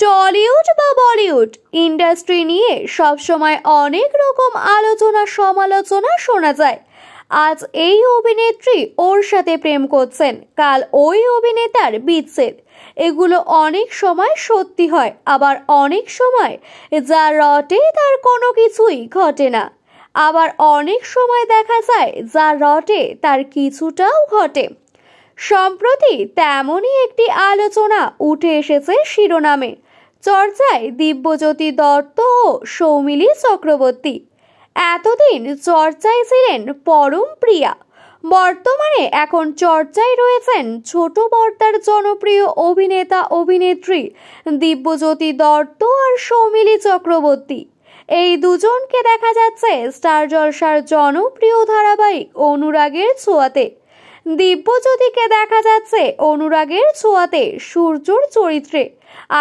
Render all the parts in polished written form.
Tollywood বা Bollywood industry নিয়ে সবসময় অনেক রকম আলোচনা সমালোচনা শোনা যায়। আজ এই অভিনেত্রী ওর সাথে প্রেম করছেন, কাল ওই অভিনেতার বিচ্ছেদ। এগুলো অনেক সময় সত্যি হয়, আবার অনেক সময় যা রটে তার কোনো কিছুই ঘটে না। আবার অনেক সময় দেখা যায় যা রটে তার কিছুটাও ঘটে। সম্প্রতি তেমনই একটি আলোচনা উঠে এসেছে শিরোনামে। চর্চায় দিব্যজ্যোতি দত্ত ও সৌমিলি চক্রবর্তী। এতদিন চর্চায় ছিলেন পরম প্রিয়া, বর্তমানে এখন চর্চায় রয়েছেন ছোট পর্দার জনপ্রিয় অভিনেতা অভিনেত্রী দিব্যজ্যোতি দত্ত আর সৌমিলি চক্রবর্তী। এই দুজনকে দেখা যাচ্ছে স্টার জলসার জনপ্রিয় ধারাবাহিক অনুরাগের ছোঁয়াতে। দিব্যজ্যোতিকে দেখা যাচ্ছে অনুরাগের ছোঁয়াতে সূর্যর চরিত্রে,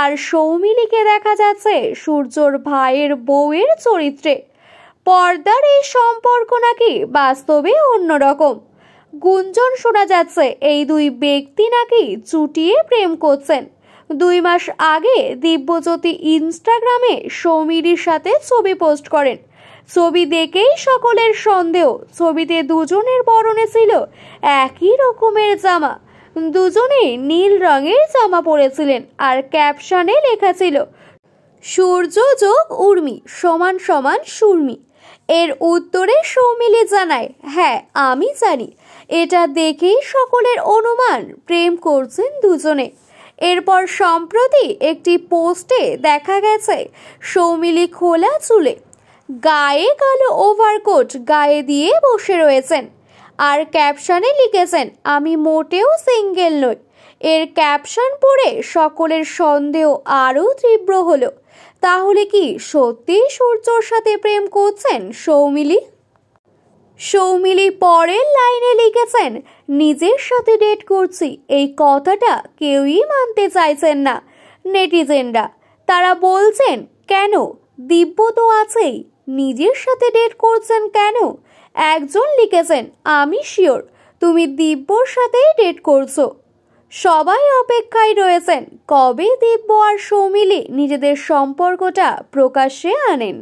আর সৌমিলিকে দেখা যাচ্ছে সূর্যর ভাইয়ের বউয়ের চরিত্রে। পর্দার এই সম্পর্ক নাকি বাস্তবে অন্যরকম। গুঞ্জন শোনা যাচ্ছে এই দুই ব্যক্তি নাকি চুটিয়ে প্রেম করছেন। 2 মাস আগে দিব্যজ্যোতি ইনস্টাগ্রামে সৌমিলির সাথে ছবি পোস্ট করেন। ছবি দেখেই সকলের সন্দেহ। ছবিতে দুজনের পরনে ছিল একই রকমের জামা, দুজনেই নীল রঙের জামা পরেছিলেন, আর ক্যাপশনে লেখা ছিল সূর্য যোগ উর্মি সমান সমান সুর্মি। এর উত্তরে সৌমিলি জানায়, হ্যাঁ আমি জানি। এটা দেখেই সকলের অনুমান প্রেম করছেন দুজনে। এরপর সম্প্রতি একটি পোস্টে দেখা গেছে সৌমিলি খোলা চুলে, গায়ে কালো ওভারকোট গায়ে দিয়ে বসে রয়েছেন, আর ক্যাপশনে লিখেছেন আমি মোটেও সিঙ্গেল নই। এর ক্যাপশন পড়ে সকলের সন্দেহ আরও তীব্র হলো। তাহলে কি সত্যিই সূর্যর সাথে প্রেম করছেন সৌমিলি? সৌমিলি পরের লাইনে লিখেছেন, নিজের সাথে ডেট করছি এই কথাটা কেউই মানতে চাইছেন না নেটিজেনরা। তারা বলছেন কেন, দিব্য তো আছেই, নিজের সাথে ডেট করছেন কেন? একজন লিখেছেন, আমি শিওর তুমি দিব্যর সাথেই ডেট করছো। সবাই অপেক্ষায় রয়েছেন কবে দিব্য আর সৌমিলি নিজেদের সম্পর্কটা প্রকাশ্যে আনেন।